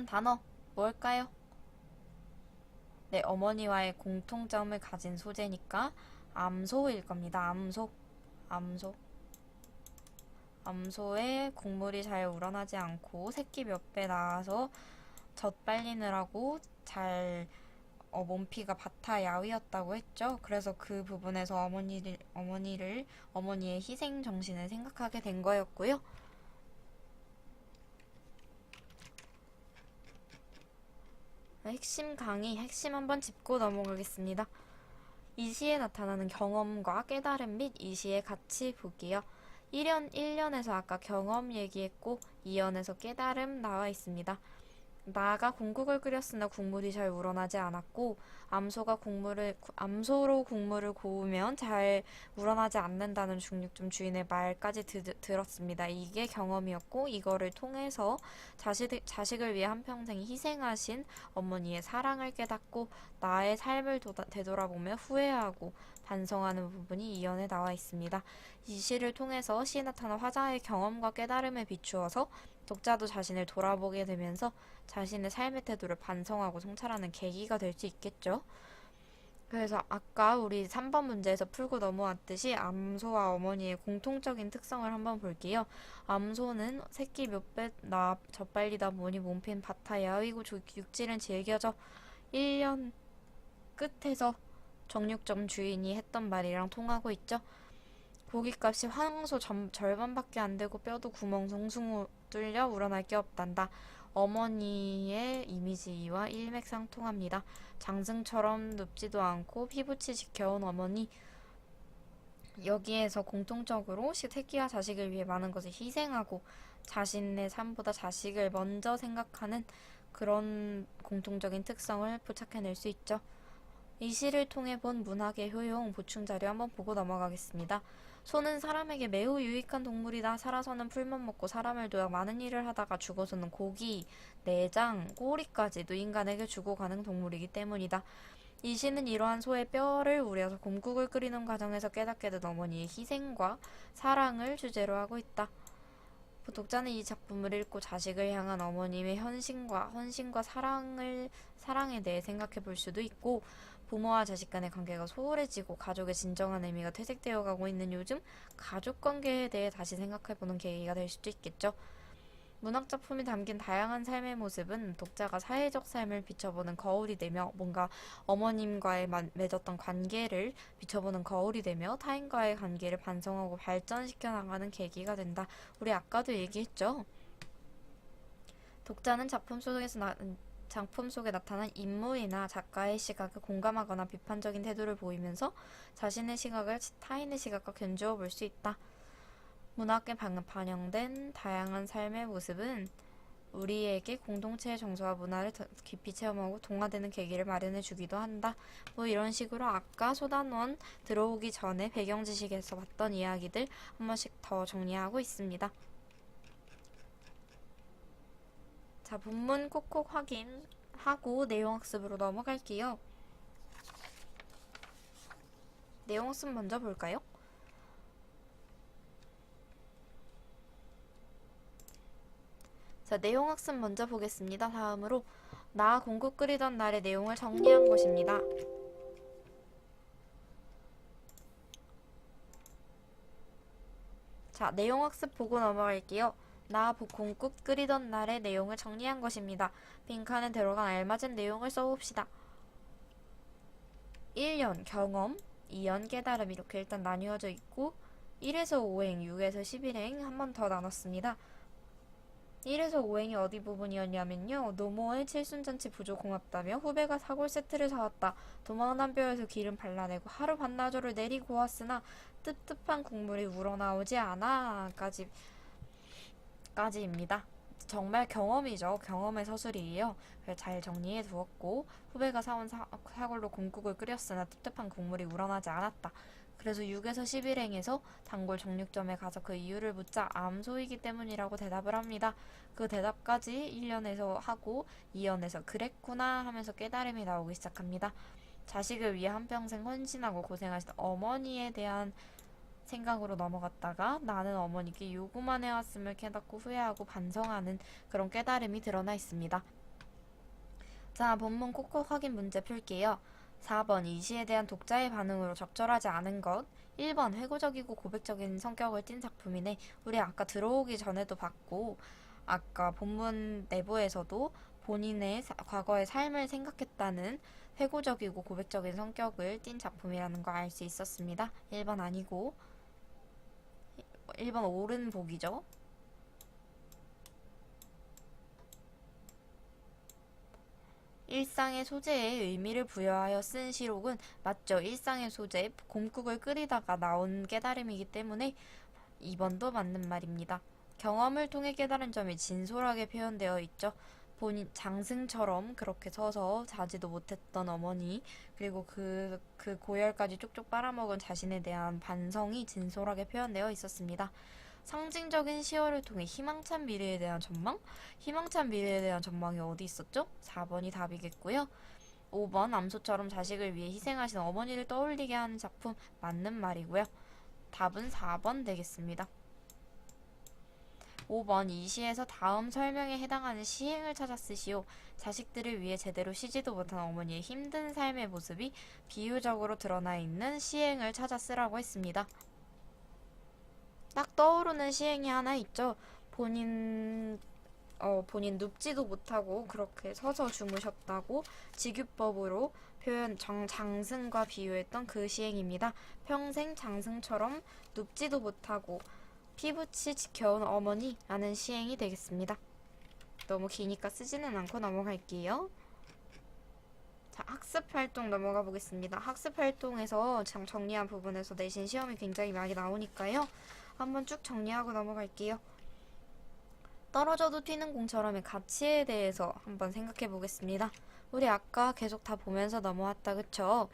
단어 뭘까요? 네, 어머니와의 공통점을 가진 소재니까 암소일 겁니다. 암소의 국물이 잘 우러나지 않고 새끼 몇 배 나와서 젖 빨리느라고 몸피가 바타 야위였다고 했죠. 그래서 그 부분에서 어머니의 희생 정신을 생각하게 된 거였고요. 핵심 한번 짚고 넘어가겠습니다. 이 시에 나타나는 경험과 깨달음 및 이 시의 가치 보기요. 1년에서 아까 경험 얘기했고 2년에서 깨달음 나와 있습니다. 나가 공국을 끓였으나 국물이 잘 우러나지 않았고 암소로 국물을 고우면 잘 우러나지 않는다는 중육점 주인의 말까지 들었습니다. 이게 경험이었고 이거를 통해서 자식을 위해 한평생 희생하신 어머니의 사랑을 깨닫고 나의 삶을 되돌아보며 후회하고 반성하는 부분이 이 연에 나와 있습니다. 이 시를 통해서 시에 나타난 화자의 경험과 깨달음에 비추어서 독자도 자신을 돌아보게 되면서 자신의 삶의 태도를 반성하고 성찰하는 계기가 될 수 있겠죠. 그래서 아까 우리 3번 문제에서 풀고 넘어왔듯이 암소와 어머니의 공통적인 특성을 한번 볼게요. 암소는 새끼 몇 배 젖빨리다 보니 몸핀 바타 야위고 육질은 질겨져 1년 끝에서 정육점 주인이 했던 말이랑 통하고 있죠. 고깃값이 황소 절반밖에 안 되고 뼈도 구멍 숭숭 뚫려 우러날 게 없단다. 어머니의 이미지와 일맥상통합니다. 장승처럼 눕지도 않고 피부치 지켜온 어머니. 여기에서 공통적으로 새끼와 자식을 위해 많은 것을 희생하고 자신의 삶보다 자식을 먼저 생각하는 그런 공통적인 특성을 포착해낼 수 있죠. 이 시를 통해 본 문학의 효용 보충 자료 한번 보고 넘어가겠습니다. 소는 사람에게 매우 유익한 동물이다. 살아서는 풀만 먹고 사람을 도와 많은 일을 하다가 죽어서는 고기, 내장, 꼬리까지도 인간에게 주고 가는 동물이기 때문이다. 이 시는 이러한 소의 뼈를 우려서 곰국을 끓이는 과정에서 깨닫게 된 어머니의 희생과 사랑을 주제로 하고 있다. 독자는 이 작품을 읽고 자식을 향한 어머님의 헌신과 사랑에 대해 생각해 볼 수도 있고, 부모와 자식 간의 관계가 소홀해지고 가족의 진정한 의미가 퇴색되어 가고 있는 요즘 가족 관계에 대해 다시 생각해 보는 계기가 될 수도 있겠죠. 문학작품이 담긴 다양한 삶의 모습은 독자가 사회적 삶을 비춰보는 거울이 되며, 뭔가 어머님과의 맺었던 관계를 비춰보는 거울이 되며 타인과의 관계를 반성하고 발전시켜 나가는 계기가 된다. 우리 아까도 얘기했죠. 독자는 작품 속에 나타난 인물이나 작가의 시각에 공감하거나 비판적인 태도를 보이면서 자신의 시각을 타인의 시각과 견주어 볼 수 있다. 문학에 반영된 다양한 삶의 모습은 우리에게 공동체의 정서와 문화를 더 깊이 체험하고 동화되는 계기를 마련해 주기도 한다. 뭐 이런 식으로 아까 소단원 들어오기 전에 배경 지식에서 봤던 이야기들 한 번씩 더 정리하고 있습니다. 자, 본문 꼭꼭 확인하고 내용학습으로 넘어갈게요. 내용학습 먼저 볼까요? 자, 내용학습 먼저 보겠습니다. 다음으로 나 공국 끓이던 날의 내용을 정리한 것입니다. 자, 내용학습 보고 넘어갈게요. 나 공국 끓이던 날의 내용을 정리한 것입니다. 빈칸에 들어간 알맞은 내용을 써봅시다. 1년 경험, 2년 깨달음 이렇게 일단 나뉘어져 있고 1에서 5행, 6에서 11행 한 번 더 나눴습니다. 1에서 5행이 어디 부분이었냐면요. 노모의 칠순잔치 부조 고맙다며 후배가 사골 세트를 사왔다. 도망난 뼈에서 기름 발라내고 하루 반나절을 내리고 왔으나 뜨뜻한 국물이 우러나오지 않아 까지입니다. 정말 경험이죠. 경험의 서술이에요. 잘 정리해 두었고 후배가 사온 사골로 곰국을 끓였으나 텁텁한 국물이 우러나지 않았다. 그래서 6에서 11행에서 단골 정육점에 가서 그 이유를 묻자 암소이기 때문이라고 대답을 합니다. 그 대답까지 1년에서 하고 2년에서 그랬구나 하면서 깨달음이 나오기 시작합니다. 자식을 위해 한평생 헌신하고 고생하신 어머니에 대한 생각으로 넘어갔다가 나는 어머니께 요구만 해왔음을 깨닫고 후회하고 반성하는 그런 깨달음이 드러나 있습니다. 자, 본문 꼭꼭 확인 문제 풀게요. 4번 이 시에 대한 독자의 반응으로 적절하지 않은 것. 1번 회고적이고 고백적인 성격을 띤 작품이네. 우리 아까 들어오기 전에도 봤고 아까 본문 내부에서도 본인의 과거의 삶을 생각했다는 회고적이고 고백적인 성격을 띤 작품이라는 거 알 수 있었습니다. 1번 아니고 1번 옳은 보기죠. 일상의 소재에 의미를 부여하여 쓴 시록은 맞죠. 일상의 소재, 곰국을 끓이다가 나온 깨달음이기 때문에 2번도 맞는 말입니다. 경험을 통해 깨달은 점이 진솔하게 표현되어 있죠. 본인 장승처럼 그렇게 서서 자지도 못했던 어머니, 그리고 그 고열까지 쪽쪽 빨아먹은 자신에 대한 반성이 진솔하게 표현되어 있었습니다. 상징적인 시어를 통해 희망찬 미래에 대한 전망? 희망찬 미래에 대한 전망이 어디 있었죠? 4번이 답이겠고요. 5번 암소처럼 자식을 위해 희생하신 어머니를 떠올리게 하는 작품 맞는 말이고요. 답은 4번 되겠습니다. 5번 이 시에서 다음 설명에 해당하는 시행을 찾아 쓰시오. 자식들을 위해 제대로 쉬지도 못한 어머니의 힘든 삶의 모습이 비유적으로 드러나 있는 시행을 찾아 쓰라고 했습니다. 딱 떠오르는 시행이 하나 있죠. 본인 본인 눕지도 못하고 그렇게 서서 주무셨다고 직유법으로 장승과 비유했던 그 시행입니다. 평생 장승처럼 눕지도 못하고 피부치 지켜온 어머니라는 시행이 되겠습니다. 너무 기니까 쓰지는 않고 넘어갈게요. 자, 학습활동 넘어가 보겠습니다. 학습활동에서 정리한 부분에서 내신 시험이 굉장히 많이 나오니까요. 한번 쭉 정리하고 넘어갈게요. 떨어져도 튀는 공처럼의 가치에 대해서 한번 생각해 보겠습니다. 우리 아까 계속 다 보면서 넘어왔다, 그쵸?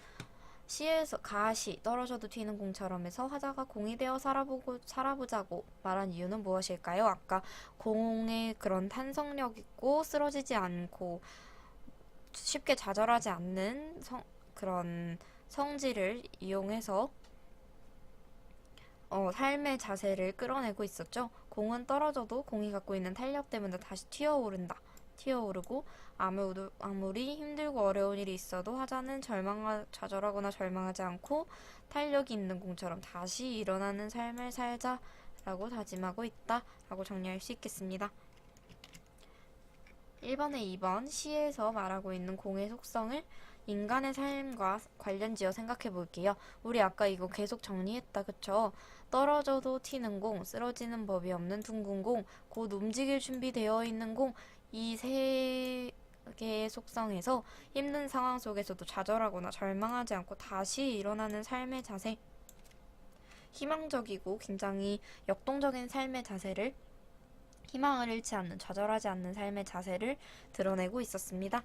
시에서 가시 떨어져도 튀는 공처럼에서 화자가 공이 되어 살아보자고 말한 이유는 무엇일까요? 아까 공의 그런 탄성력 있고 쓰러지지 않고 쉽게 좌절하지 않는 그런 성질을 이용해서 삶의 자세를 끌어내고 있었죠. 공은 떨어져도 공이 갖고 있는 탄력 때문에 다시 튀어오르고 아무리 힘들고 어려운 일이 있어도 화자는 좌절하거나 절망하지 않고 탄력이 있는 공처럼 다시 일어나는 삶을 살자라고 다짐하고 있다라고 정리할 수 있겠습니다. 1번에 2번 시에서 말하고 있는 공의 속성을 인간의 삶과 관련지어 생각해 볼게요. 우리 아까 이거 계속 정리했다, 그쵸? 떨어져도 튀는 공, 쓰러지는 법이 없는 둥근 공, 곧 움직일 준비되어 있는 공, 이 세 개의 속성에서 힘든 상황 속에서도 좌절하거나 절망하지 않고 다시 일어나는 삶의 자세, 희망적이고 굉장히 역동적인 삶의 자세를 희망을 잃지 않는, 좌절하지 않는 삶의 자세를 드러내고 있었습니다.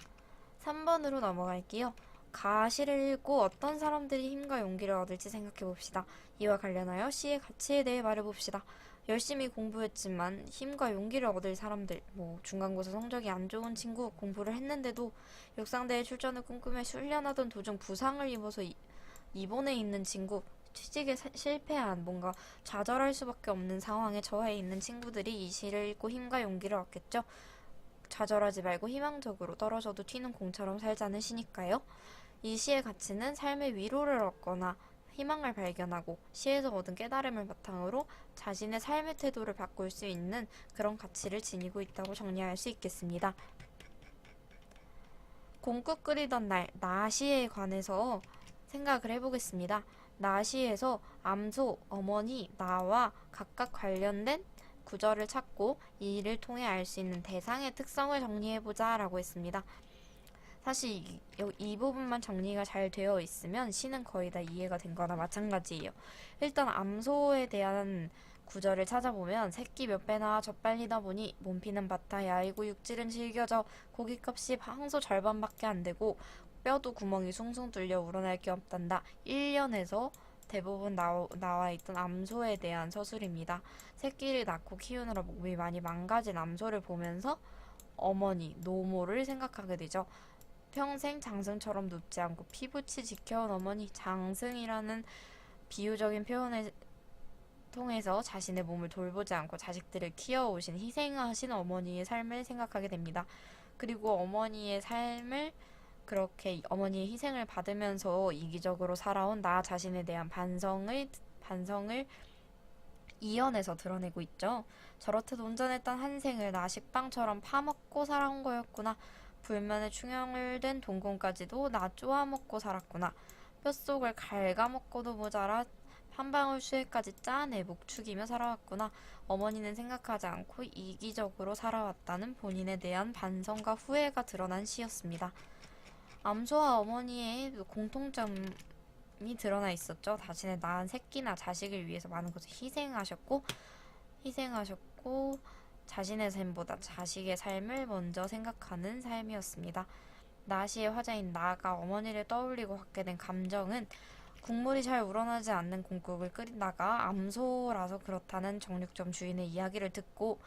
3번으로 넘어갈게요. 가시를 읽고 어떤 사람들이 힘과 용기를 얻을지 생각해 봅시다. 이와 관련하여 시의 가치에 대해 말해봅시다. 열심히 공부했지만 힘과 용기를 얻을 사람들, 중간고사 성적이 안 좋은 친구, 공부를 했는데도 육상대회 출전을 꿈꾸며 훈련하던 도중 부상을 입어서 입원해 있는 친구, 취직에 실패한 뭔가 좌절할 수밖에 없는 상황에 처해 있는 친구들이 이 시를 읽고 힘과 용기를 얻겠죠. 좌절하지 말고 희망적으로 떨어져도 튀는 공처럼 살자는 시니까요. 이 시의 가치는 삶의 위로를 얻거나 희망을 발견하고 시에서 얻은 깨달음을 바탕으로 자신의 삶의 태도를 바꿀 수 있는 그런 가치를 지니고 있다고 정리할 수 있겠습니다. 공국 끓이던 날 나시에 관해서 생각을 해보겠습니다. 나시에서 암소, 어머니, 나와 각각 관련된 구절을 찾고 이 일을 통해 알 수 있는 대상의 특성을 정리해보자 라고 했습니다. 사실 이 부분만 정리가 잘 되어 있으면 시는 거의 다 이해가 된 거나 마찬가지예요. 일단 암소에 대한 구절을 찾아보면 새끼 몇 배나 젖빨리다 보니 몸피는 바타 야이고 육질은 질겨져 고깃값이 황소 절반밖에 안 되고 뼈도 구멍이 숭숭 뚫려 우러날 게 없단다. 1년에서 대부분 나와 있던 암소에 대한 서술입니다. 새끼를 낳고 키우느라 몸이 많이 망가진 암소를 보면서 어머니, 노모를 생각하게 되죠. 평생 장승처럼 눕지 않고 피부치 지켜온 어머니, 장승이라는 비유적인 표현을 통해서 자신의 몸을 돌보지 않고 자식들을 키워오신 희생하신 어머니의 삶을 생각하게 됩니다. 그리고 어머니의 삶을 그렇게 어머니의 희생을 받으면서 이기적으로 살아온 나 자신에 대한 반성을 이연에서 드러내고 있죠. 저렇듯 온전했던 한 생을 나 식빵처럼 파먹고 살아온 거였구나. 불면에 충혈된 동공까지도 나 쪼아먹고 살았구나. 뼛속을 갉아먹고도 모자라 한 방울 수액까지 짜내 목축이며 살아왔구나. 어머니는 생각하지 않고 이기적으로 살아왔다는 본인에 대한 반성과 후회가 드러난 시였습니다. 암소와 어머니의 공통점이 드러나 있었죠. 자신의 낳은 새끼나 자식을 위해서 많은 것을 희생하셨고 자신의 삶보다 자식의 삶을 먼저 생각하는 삶이었습니다. 나시의 화자인 나가 어머니를 떠올리고 갖게 된 감정은 국물이 잘 우러나지 않는 공국을 끓이다가 암소라서 그렇다는 정육점 주인의 이야기를 듣고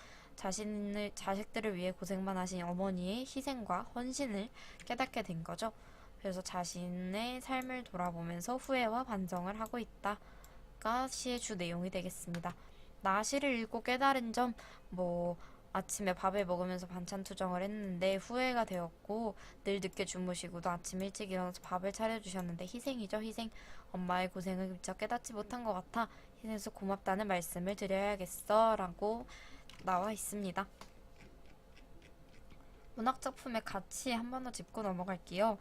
자식들을 위해 고생만 하신 어머니의 희생과 헌신을 깨닫게 된 거죠. 그래서 자신의 삶을 돌아보면서 후회와 반성을 하고 있다가 시의 주 내용이 되겠습니다. 나시를 읽고 깨달은 점, 아침에 밥을 먹으면서 반찬 투정을 했는데 후회가 되었고, 늘 늦게 주무시고도 아침 일찍 일어나서 밥을 차려주셨는데 희생이죠, 희생. 엄마의 고생을 미처 깨닫지 못한 것 같아 희생해서 고맙다는 말씀을 드려야겠어 라고 나와 있습니다. 문학작품의 가치 한 번 더 짚고 넘어갈게요.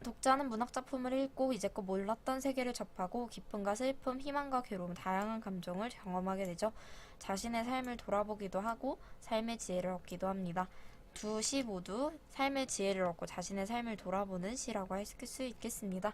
독자는 문학작품을 읽고 이제껏 몰랐던 세계를 접하고 기쁨과 슬픔, 희망과 괴로움, 다양한 감정을 경험하게 되죠. 자신의 삶을 돌아보기도 하고 삶의 지혜를 얻기도 합니다. 두 시 모두 삶의 지혜를 얻고 자신의 삶을 돌아보는 시라고 할 수 있겠습니다.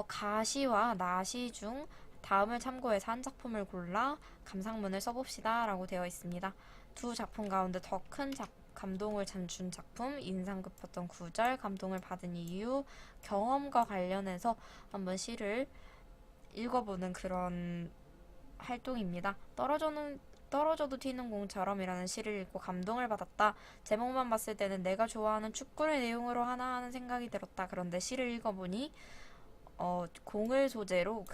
가시와 나시 중 다음을 참고해서 한 작품을 골라 감상문을 써봅시다 라고 되어 있습니다. 두 작품 가운데 더 큰 감동을 준 작품, 인상 깊었던 구절, 감동을 받은 이유, 경험과 관련해서 한번 시를 읽어보는 그런 활동입니다. 떨어져도 튀는 공처럼이라는 시를 읽고 감동을 받았다. 제목만 봤을 때는 내가 좋아하는 축구의 내용으로 하나 하는 생각이 들었다. 그런데 시를 읽어보니 공을 소재로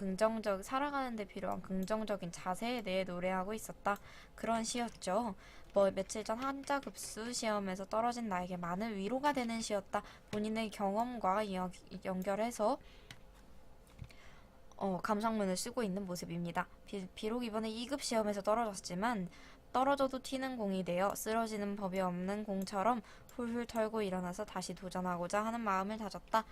살아가는 데 필요한 긍정적인 자세에 대해 노래하고 있었다. 그런 시였죠. 며칠 전 한자급수 시험에서 떨어진 나에게 많은 위로가 되는 시였다. 본인의 경험과 연결해서 감상문을 쓰고 있는 모습입니다. 비록 이번에 2급 시험에서 떨어졌지만 떨어져도 튀는 공이 되어 쓰러지는 법이 없는 공처럼 훌훌 털고 일어나서 다시 도전하고자 하는 마음을 다졌다.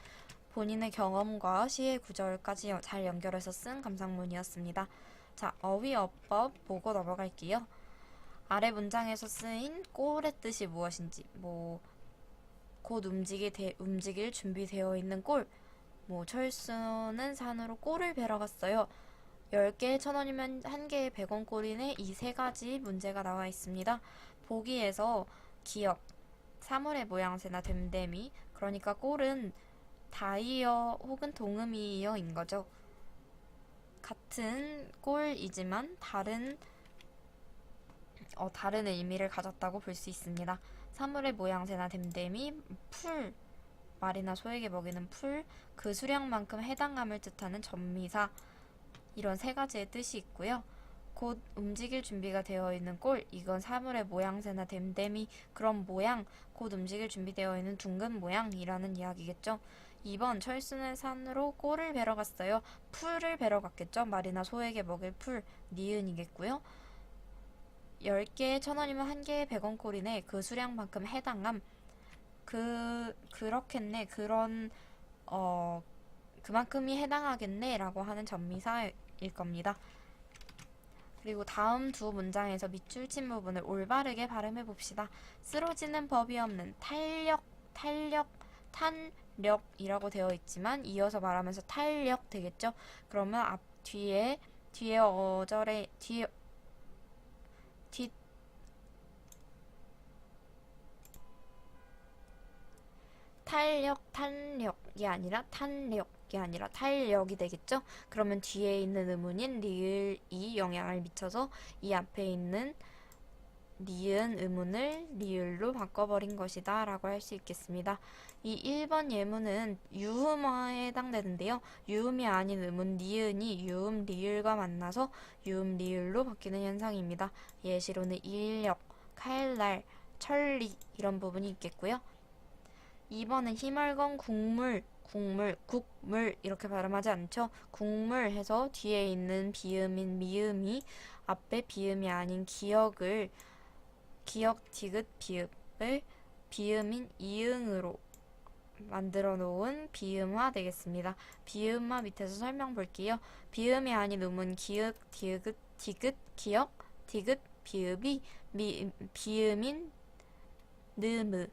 본인의 경험과 시의 구절까지 잘 연결해서 쓴 감상문이었습니다. 자, 어휘어법 보고 넘어갈게요. 아래 문장에서 쓰인 꼴의 뜻이 무엇인지, 곧 움직일 준비되어 있는 꼴, 철수는 산으로 꼴을 베러 갔어요. 10개에 1,000원이면 1개에 100원 꼴이네. 이 세 가지 문제가 나와 있습니다. 보기에서 기역, 사물의 모양새나 됨됨이, 그러니까 꼴은 다이어 혹은 동음이어인 거죠. 같은 꼴이지만 다른 의미를 가졌다고 볼 수 있습니다. 사물의 모양새나 됨됨이, 풀, 말이나 소에게 먹이는 풀, 그 수량만큼 해당함을 뜻하는 전미사, 이런 세 가지의 뜻이 있고요. 곧 움직일 준비가 되어 있는 꼴, 이건 사물의 모양새나 됨됨이, 그런 모양, 곧 움직일 준비되어 있는 둥근 모양이라는 이야기겠죠. 2번 철수는 산으로 꼴을 베러 갔어요. 풀을 베러 갔겠죠. 말이나 소에게 먹일 풀, 니은이겠고요. 10개에 1,000원이면 1개에 100원 꼴이네. 그 수량만큼 해당함, 그렇겠네. 그만큼이 해당하겠네 라고 하는 전미사일 겁니다. 그리고 다음 두 문장에서 밑줄 친 부분을 올바르게 발음해 봅시다. 쓰러지는 법이 없는 탄력이라고 되어 있지만 이어서 말하면서 탄력 되겠죠. 그러면 뒤에 어절에 탄력이 아니라 탄력이 아니라 탄력이 되겠죠? 그러면 뒤에 있는 의문인 리을이 영향을 미쳐서 이 앞에 있는 니은 의문을 리을로 바꿔버린 것이다 라고 할 수 있겠습니다. 이 1번 예문은 유음어에 해당되는데요. 유음이 아닌 의문 니은이 유음 리을과 만나서 유음 리을로 바뀌는 현상입니다. 예시로는 인력, 칼날, 천리 이런 부분이 있겠고요. 2번은 희말건 국물 이렇게 발음하지 않죠. 국물 해서 뒤에 있는 비음인 미음이 앞에 비음이 아닌 기역 디귿 비읍을 비음인 이응으로 만들어 놓은 비음화 되겠습니다. 비음화 밑에서 설명 볼게요. 비음이 아닌 음은 기역, 디귿, 기역, 디귿, 비읍이 비음인 느무,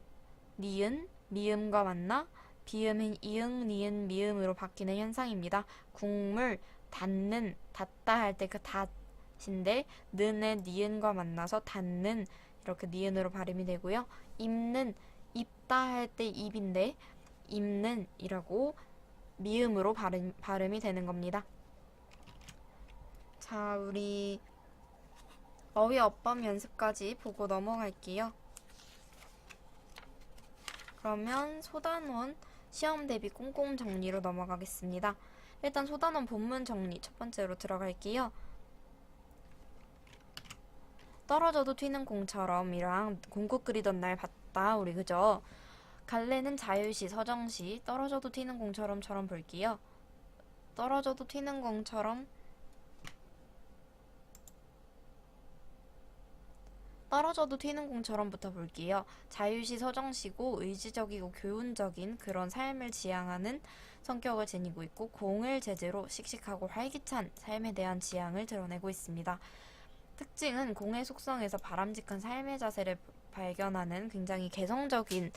니은, 미음과 만나 비음인 이응, 니은, 미음으로 바뀌는 현상입니다. 국물, 닿는, 닿다 할 때 그 닷인데 는의 니은과 만나서 닿는 이렇게 니은으로 발음이 되고요. 입는, 입다 할 때 입인데 입는이라고 미음으로 발음이 되는 겁니다. 자, 우리 어휘어법 연습까지 보고 넘어갈게요. 그러면 소단원 시험 대비 꼼꼼 정리로 넘어가겠습니다. 일단 소단원 본문 정리 첫 번째로 들어갈게요. 떨어져도 튀는 공처럼이랑 공국 그리던 날 봤다 우리 그죠? 갈래는 자유시 서정시 떨어져도 튀는 공처럼처럼 볼게요. 떨어져도 튀는 공처럼 떨어져도 튀는 공처럼부터 볼게요. 자유시 서정시고 의지적이고 교훈적인 그런 삶을 지향하는 성격을 지니고 있고 공을 제재로 씩씩하고 활기찬 삶에 대한 지향을 드러내고 있습니다. 특징은 공의 속성에서 바람직한 삶의 자세를 발견하는 굉장히 개성적인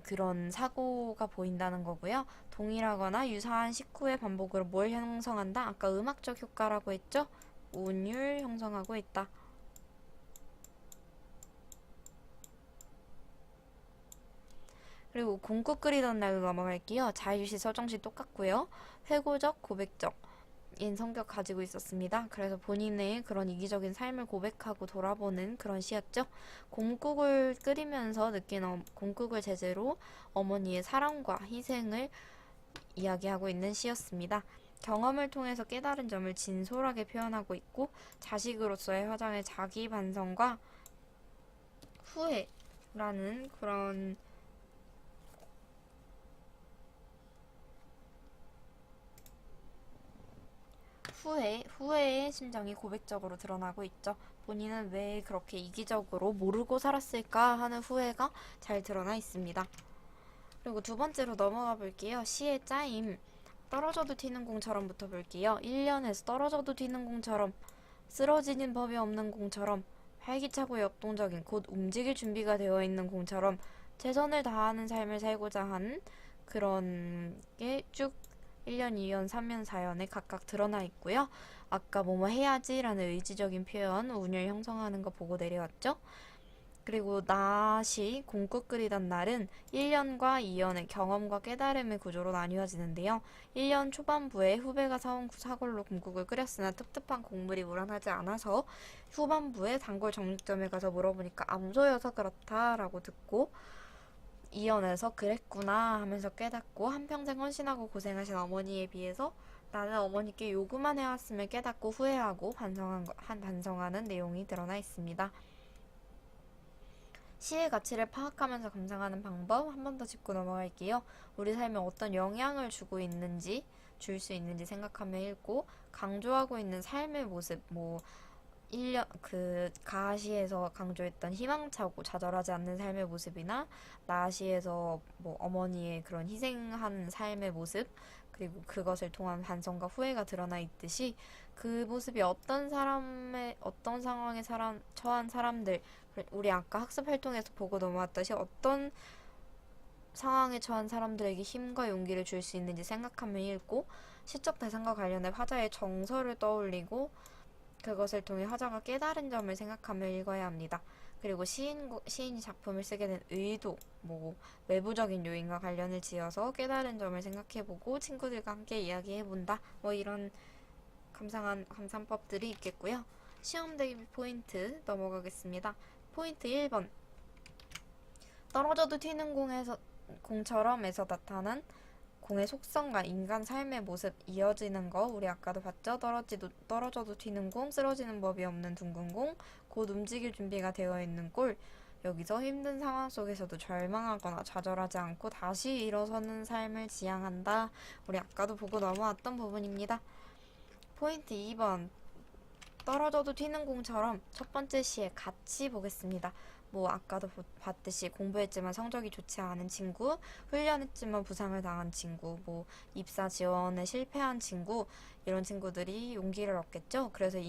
그런 사고가 보인다는 거고요. 동일하거나 유사한 식후의 반복으로 뭘 형성한다? 아까 음악적 효과라고 했죠? 운율 형성하고 있다. 그리고 공국 끓이던 날로 넘어갈게요. 자유시 서정시 똑같고요. 회고적, 고백적 인 성격 가지고 있었습니다. 그래서 본인의 그런 이기적인 삶을 고백하고 돌아보는 그런 시였죠. 공국을 끓이면서 느낀 공국을 제재로 어머니의 사랑과 희생을 이야기하고 있는 시였습니다. 경험을 통해서 깨달은 점을 진솔하게 표현하고 있고 자식으로서의 화장의 자기 반성과 후회라는 그런 후회의 심정이 고백적으로 드러나고 있죠. 본인은 왜 그렇게 이기적으로 모르고 살았을까 하는 후회가 잘 드러나 있습니다. 그리고 두 번째로 넘어가 볼게요. 시의 짜임. 떨어져도 튀는 공처럼부터 볼게요. 1년에서 떨어져도 튀는 공처럼 쓰러지는 법이 없는 공처럼 활기차고 역동적인 곧 움직일 준비가 되어 있는 공처럼 최선을 다하는 삶을 살고자 하는 그런 게 쭉 1년, 2년, 3년, 4년에 각각 드러나 있고요. 아까 뭐뭐 해야지 라는 의지적인 표현, 운율 형성하는 거 보고 내려왔죠. 그리고 낫이 공국 끓이던 날은 1년과 2년의 경험과 깨달음의 구조로 나뉘어지는데요. 1년 초반부에 후배가 사온 사골로 공국을 끓였으나 텁텁한 국물이 우러나지 않아서 후반부에 단골 정육점에 가서 물어보니까 암소여서 그렇다라고 듣고 2년에서 그랬구나 하면서 깨닫고 한평생 헌신하고 고생하신 어머니에 비해서 나는 어머니께 요구만 해왔음을 깨닫고 후회하고 반성하는 내용이 드러나 있습니다. 시의 가치를 파악하면서 감상하는 방법 한 번 더 짚고 넘어갈게요. 우리 삶에 어떤 영향을 주고 있는지, 줄 수 있는지 생각하며 읽고 강조하고 있는 삶의 모습, 뭐 1년 가시에서 강조했던 희망차고 좌절하지 않는 삶의 모습이나 나시에서 뭐 어머니의 그런 희생한 삶의 모습 그리고 그것을 통한 반성과 후회가 드러나 있듯이 그 모습이 어떤 상황에 처한 사람들 우리 아까 학습 활동에서 보고 넘어왔듯이 어떤 상황에 처한 사람들에게 힘과 용기를 줄 수 있는지 생각하며 읽고 시적 대상과 관련해 화자의 정서를 떠올리고 그것을 통해 화자가 깨달은 점을 생각하며 읽어야 합니다. 그리고 시인이 작품을 쓰게 된 의도, 뭐 외부적인 요인과 관련을 지어서 깨달은 점을 생각해보고 친구들과 함께 이야기해본다. 뭐 이런 감상법들이 있겠고요. 시험 대비 포인트 넘어가겠습니다. 포인트 1번. 떨어져도 튀는 공처럼에서 나타난 공의 속성과 인간 삶의 모습 이어지는 거 우리 아까도 봤죠? 떨어져도 튀는 공, 쓰러지는 법이 없는 둥근 공, 곧 움직일 준비가 되어 있는 꼴. 여기서 힘든 상황 속에서도 절망하거나 좌절하지 않고 다시 일어서는 삶을 지향한다. 우리 아까도 보고 넘어왔던 부분입니다. 포인트 2번. 떨어져도 튀는 공처럼 첫 번째 시에 같이 보겠습니다. 뭐 아까도 봤듯이 공부했지만 성적이 좋지 않은 친구, 훈련했지만 부상을 당한 친구, 뭐 입사 지원에 실패한 친구 이런 친구들이 용기를 얻겠죠. 그래서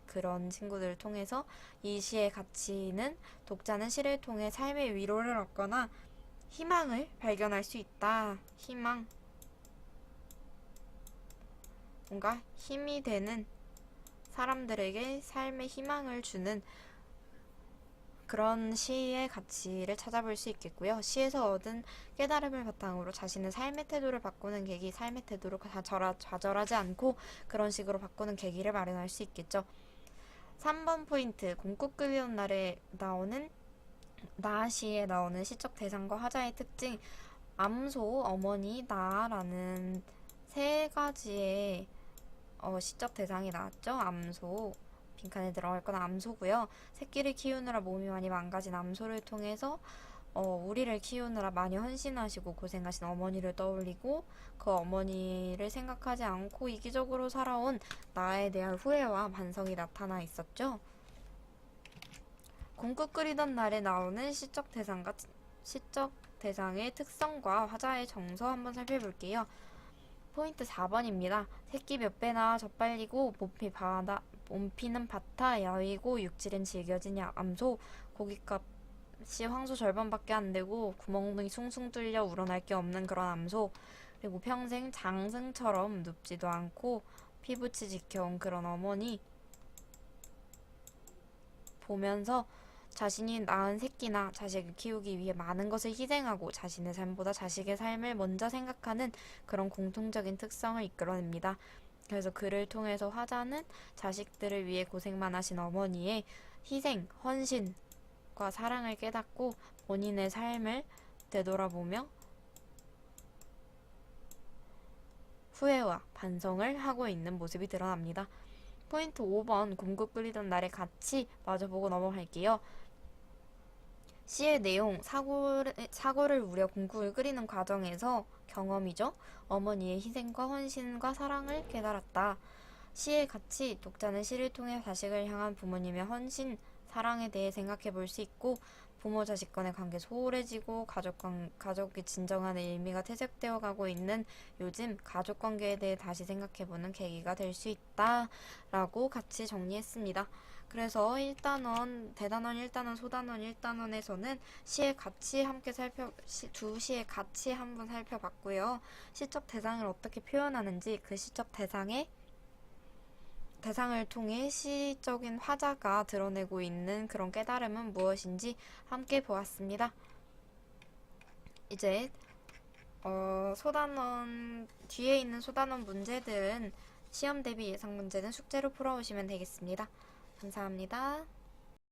그런 친구들을 통해서 이 시의 가치는 독자는 시를 통해 삶의 위로를 얻거나 희망을 발견할 수 있다. 희망. 뭔가 힘이 되는 사람들에게 삶의 희망을 주는 그런 시의 가치를 찾아볼 수 있겠고요. 시에서 얻은 깨달음을 바탕으로 자신의 삶의 태도를 바꾸는 계기, 삶의 태도를 좌절하지 않고 그런 식으로 바꾸는 계기를 마련할 수 있겠죠. 3번 포인트, 공국 끓이는 날에 나오는 나시에 나오는 시적 대상과 화자의 특징, 암소, 어머니, 나라는 세 가지의 시적 대상이 나왔죠. 암소. 빈칸에 들어갈 건 암소고요. 새끼를 키우느라 몸이 많이 망가진 암소를 통해서 우리를 키우느라 많이 헌신하시고 고생하신 어머니를 떠올리고 그 어머니를 생각하지 않고 이기적으로 살아온 나에 대한 후회와 반성이 나타나 있었죠. 공국 끓이던 날에 나오는 시적 대상의 특성과 화자의 정서 한번 살펴볼게요. 포인트 4번입니다. 새끼 몇 배나 젖발리고 몸피는 바타 야위고 육질은 질겨진 암소 고깃값이 황소 절반밖에 안 되고 구멍이 숭숭 뚫려 우러날 게 없는 그런 암소, 그리고 평생 장승처럼 눕지도 않고 피부치 지켜온 그런 어머니 보면서 자신이 낳은 새끼나 자식을 키우기 위해 많은 것을 희생하고 자신의 삶보다 자식의 삶을 먼저 생각하는 그런 공통적인 특성을 이끌어냅니다. 그래서 글을 통해서 화자는 자식들을 위해 고생만 하신 어머니의 희생, 헌신과 사랑을 깨닫고 본인의 삶을 되돌아보며 후회와 반성을 하고 있는 모습이 드러납니다. 포인트 5번 공국 끓이던 날에 같이 마주보고 넘어갈게요. 시의 내용, 사고를 우려 공국을 끓이는 과정에서 경험이죠. 어머니의 희생과 헌신과 사랑을 깨달았다. 시의 가치, 독자는 시를 통해 자식을 향한 부모님의 헌신, 사랑에 대해 생각해 볼 수 있고, 부모 자식 간의 관계 소홀해지고 가족의 진정한 의미가 퇴색되어 가고 있는 요즘 가족 관계에 대해 다시 생각해 보는 계기가 될 수 있다 라고 같이 정리했습니다. 그래서 1단원, 대단원 1단원, 소단원 1단원에서는 시의 가치 두 시의 가치 한번 살펴봤고요. 시적 대상을 어떻게 표현하는지, 그 시적 대상을 통해 시적인 화자가 드러내고 있는 그런 깨달음은 무엇인지 함께 보았습니다. 이제 소단원 뒤에 있는 소단원 문제들은 시험 대비 예상 문제는 숙제로 풀어오시면 되겠습니다. 감사합니다.